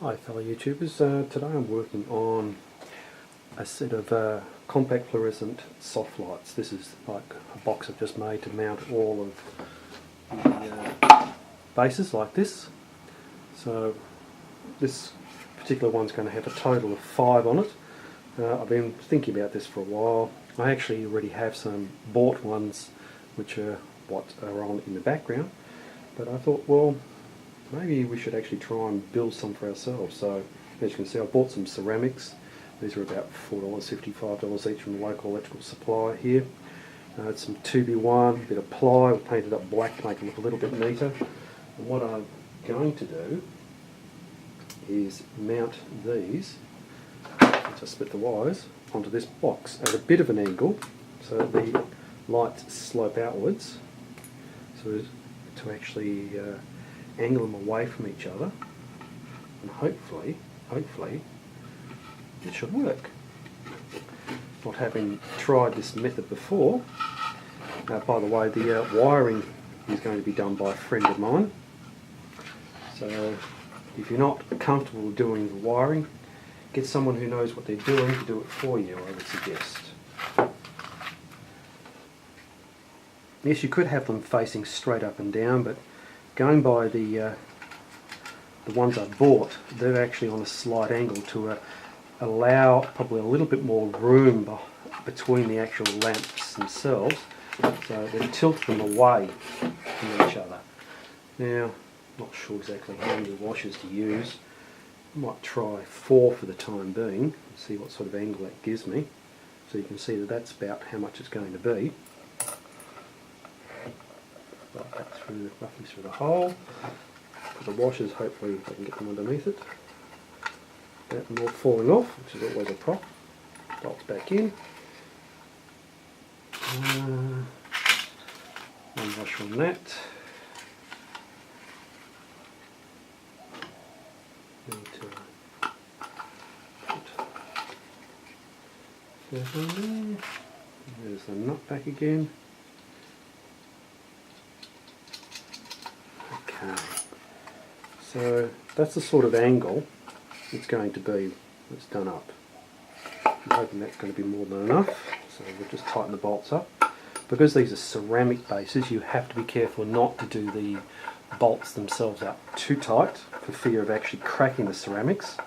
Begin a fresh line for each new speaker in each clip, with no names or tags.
Hi fellow YouTubers, today I'm working on a set of compact fluorescent soft lights. This is like a box I've just made to mount all of the bases like this. So this particular one's going to have a total of 5 on it. I've been thinking about this for a while. I actually already have some bought ones which are what are on in the background, but I thought, well, maybe we should actually try and build some for ourselves. So as you can see, I bought some ceramics. These are about $4.50, $5 each from the local electrical supply here. Some 2B1, a bit of ply, we'll paint it up black to make it look a little bit neater. And what I'm going to do is mount these, once I split the wires, onto this box at a bit of an angle so that the lights slope outwards, so to actually angle them away from each other, and hopefully it should work. Not having tried this method before. By the way, the wiring is going to be done by a friend of mine, so if you're not comfortable doing the wiring, get someone who knows what they're doing to do it for you, I would suggest. Yes, you could have them facing straight up and down, but going by the ones I bought, they're actually on a slight angle to allow probably a little bit more room between the actual lamps themselves, so they tilt them away from each other. Now, not sure exactly how many washers to use. I might try 4 for the time being and see what sort of angle that gives me. So you can see that that's about how much it's going to be. Like that roughly through the hole. For the washers, hopefully I can get them underneath it. That and all falling off, which is always a prop. Bolts back in. One wash on that. Need to put that on there. There's the nut back again. Okay, so that's the sort of angle it's going to be when it's done up. I'm hoping that's going to be more than enough, so we'll just tighten the bolts up. Because these are ceramic bases, you have to be careful not to do the bolts themselves up too tight for fear of actually cracking the ceramics.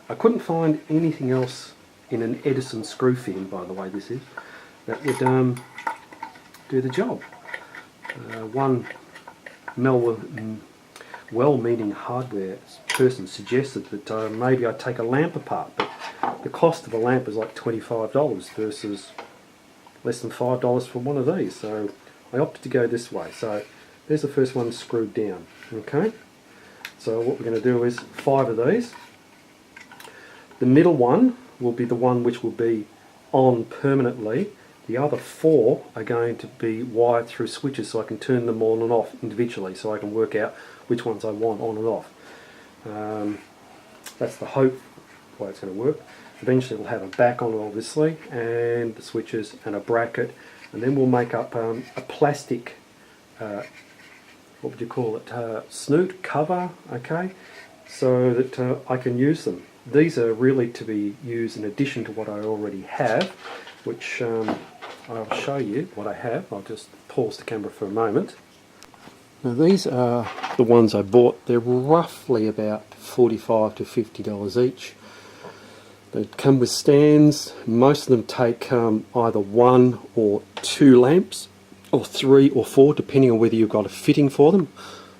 I couldn't find anything else in an Edison screw fin, by the way this is, that would do the job. One well-meaning hardware person suggested that maybe I'd take a lamp apart, but the cost of a lamp is like $25 versus less than $5 for one of these, so I opted to go this way. So there's the first one screwed down. Okay, so what we're going to do is 5 of these. The middle one will be the one which will be on permanently. The other 4 are going to be wired through switches, so I can turn them on and off individually, so I can work out which ones I want on and off. That's the hope way it's going to work. Eventually we'll have a back on it, obviously, and the switches and a bracket, and then we'll make up a plastic, what would you call it, snoot cover, okay, so that I can use them. These are really to be used in addition to what I already have, which I'll show you what I have. I'll just pause the camera for a moment. Now these are the ones I bought. They're roughly about $45 to $50 each. They come with stands. Most of them take either 1 or 2 lamps, or 3 or 4, depending on whether you've got a fitting for them.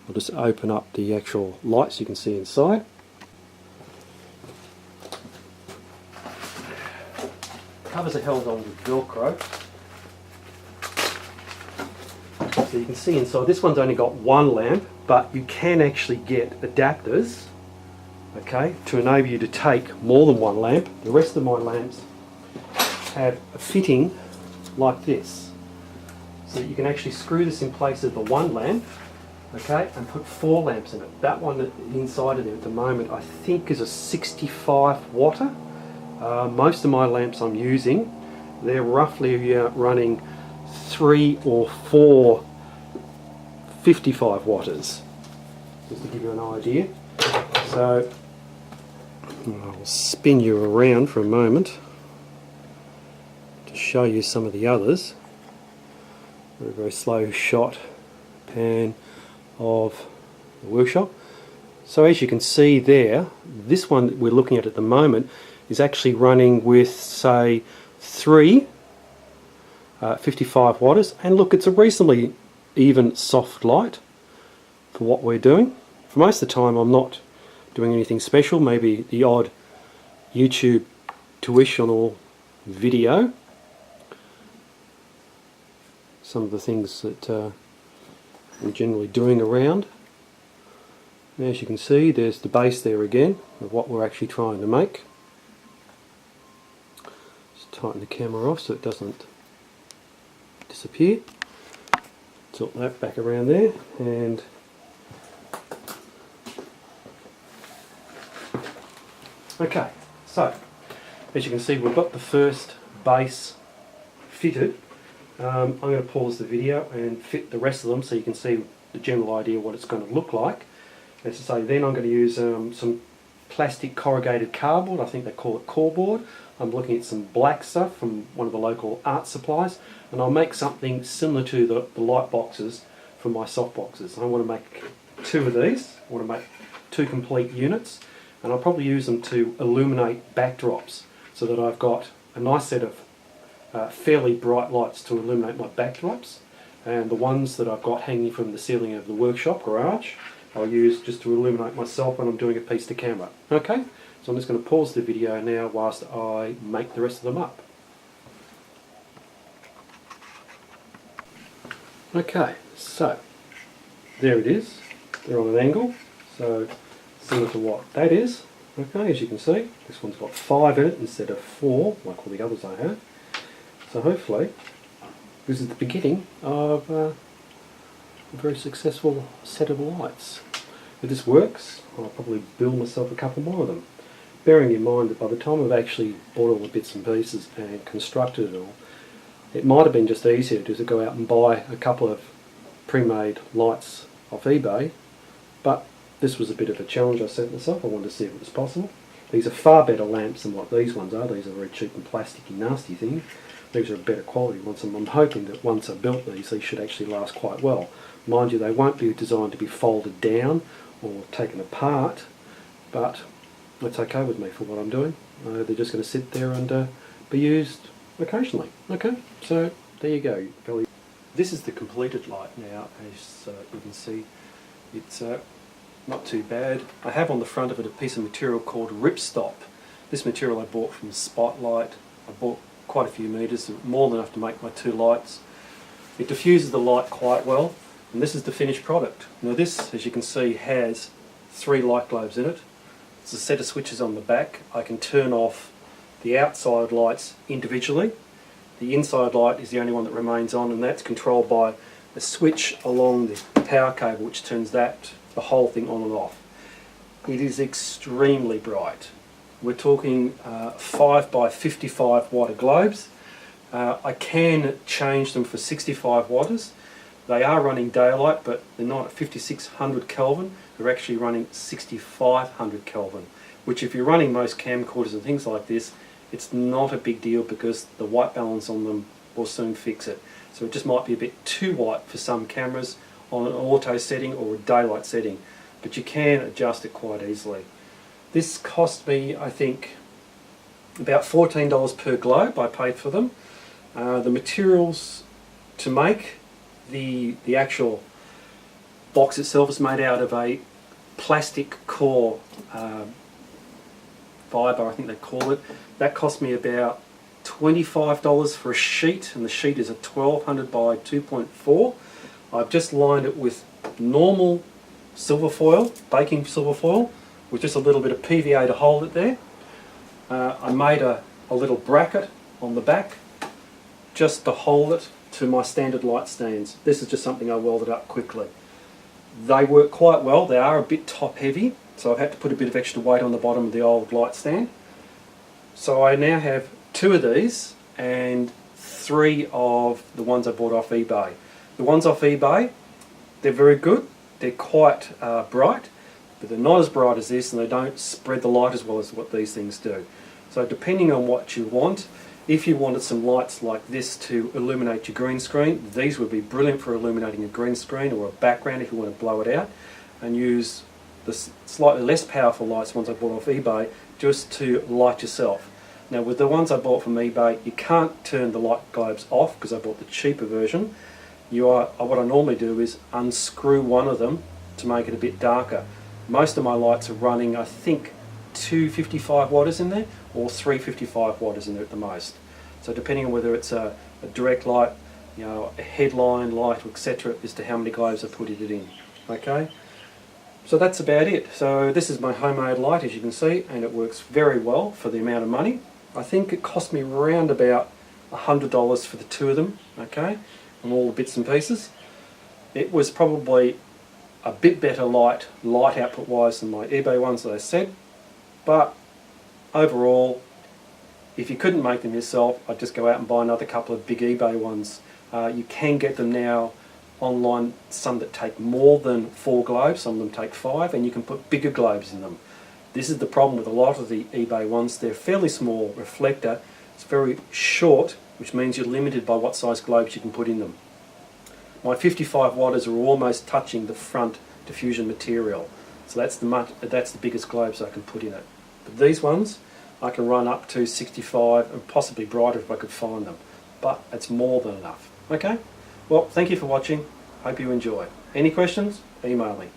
I'll just open up the actual lights you can see inside. Covers are held on with Velcro. So you can see inside, this one's only got 1 lamp, but you can actually get adapters, okay, to enable you to take more than 1 lamp. The rest of my lamps have a fitting like this. So that you can actually screw this in place of the 1 lamp, okay, and put 4 lamps in it. That one inside of there at the moment I think is a 65 watter. Most of my lamps I'm using, they're roughly running 3 or 4 55 watters, just to give you an idea. So I'll spin you around for a moment to show you some of the others. Very, very slow shot pan of the workshop. So as you can see there, this one that we're looking at the moment is actually running with, say, 3 55 watters, and look, it's a reasonably even soft light for what we're doing. For most of the time I'm not doing anything special, maybe the odd YouTube tuitional video. Some of the things that I'm generally doing around. And as you can see, there's the base there again of what we're actually trying to make. Just tighten the camera off so it doesn't disappear. Tilt that back around there, and okay, so as you can see, we've got the first base fitted. I'm going to pause the video and fit the rest of them so you can see the general idea of what it's going to look like. As I say, then I'm going to use some plastic corrugated cardboard. I think they call it cardboard. I'm looking at some black stuff from one of the local art supplies, and I'll make something similar to the light boxes for my soft boxes. I want to make 2 of these. I want to make 2 complete units, and I'll probably use them to illuminate backdrops so that I've got a nice set of fairly bright lights to illuminate my backdrops, and the ones that I've got hanging from the ceiling of the workshop garage I'll use just to illuminate myself when I'm doing a piece to camera. Okay, so I'm just going to pause the video now whilst I make the rest of them up. Okay, so there it is. They're on an angle, so similar to what that is. Okay, as you can see, this one's got 5 in it instead of 4 like all the others I have. So hopefully this is the beginning of a very successful set of lights. If this works, I'll probably build myself a couple more of them. Bearing in mind that by the time I've actually bought all the bits and pieces and constructed it all, it might have been just easier to go out and buy a couple of pre-made lights off eBay, but this was a bit of a challenge I set myself. I wanted to see if it was possible. These are far better lamps than what these ones are. These are very cheap and plasticky, nasty things. These are a better quality ones, and I'm hoping that once I've built these should actually last quite well. Mind you, they won't be designed to be folded down or taken apart, but that's okay with me for what I'm doing. They're just going to sit there and be used occasionally. Okay, so there you go. This is the completed light now. As you can see, it's not too bad. I have on the front of it a piece of material called Ripstop. This material I bought from Spotlight. I bought quite a few metres, more than enough to make my 2 lights. It diffuses the light quite well, and this is the finished product. Now this, as you can see, has 3 light globes in it. It's a set of switches on the back. I can turn off the outside lights individually. The inside light is the only one that remains on, and that's controlled by a switch along the power cable which turns the whole thing on and off. It is extremely bright. We're talking 5 by 55 watt globes. I can change them for 65 watters. They are running daylight, but they're not at 5600 Kelvin. They're actually running 6500 Kelvin, which if you're running most camcorders and things like this, it's not a big deal because the white balance on them will soon fix it. So it just might be a bit too white for some cameras on an auto setting or a daylight setting, but you can adjust it quite easily. This cost me, I think, about $14 per globe. I paid for them. The materials to make the actual box itself is made out of a plastic core fibre, I think they call it. That cost me about $25 for a sheet, and the sheet is a 1200 by 2.4. I've just lined it with normal silver foil, baking silver foil, with just a little bit of PVA to hold it there. I made a little bracket on the back just to hold it to my standard light stands. This is just something I welded up quickly. They work quite well. They are a bit top heavy, so I've had to put a bit of extra weight on the bottom of the old light stand. So I now have 2 of these and 3 of the ones I bought off eBay. The ones off eBay, they're very good. They're quite bright, but they're not as bright as this, and they don't spread the light as well as what these things do. So depending on what you want, if you wanted some lights like this to illuminate your green screen, these would be brilliant for illuminating a green screen or a background if you want to blow it out, and use the slightly less powerful lights, ones I bought off eBay, just to light yourself. Now with the ones I bought from eBay, you can't turn the light globes off because I bought the cheaper version. What I normally do is unscrew one of them to make it a bit darker. Most of my lights are running, I think, 255 watt in there, or 355 watt in there at the most. So depending on whether it's a direct light, you know, a headline light, etc., as to how many globes I put it in. Okay, so that's about it. So this is my homemade light, as you can see, and it works very well for the amount of money. I think it cost me around about $100 for the two of them, okay, and all the bits and pieces. It was probably a bit better light output wise than my eBay ones that I said, but overall, if you couldn't make them yourself, I'd just go out and buy another couple of big eBay ones. You can get them now online, some that take more than 4 globes, some of them take 5, and you can put bigger globes in them. This is the problem with a lot of the eBay ones. They're fairly small reflector, it's very short, which means you're limited by what size globes you can put in them. My 55 watters are almost touching the front diffusion material, so that's the biggest globes I can put in it. But these ones I can run up to 65 and possibly brighter if I could find them, but it's more than enough. Okay, well, thank you for watching, hope you enjoy. Any questions? Email me.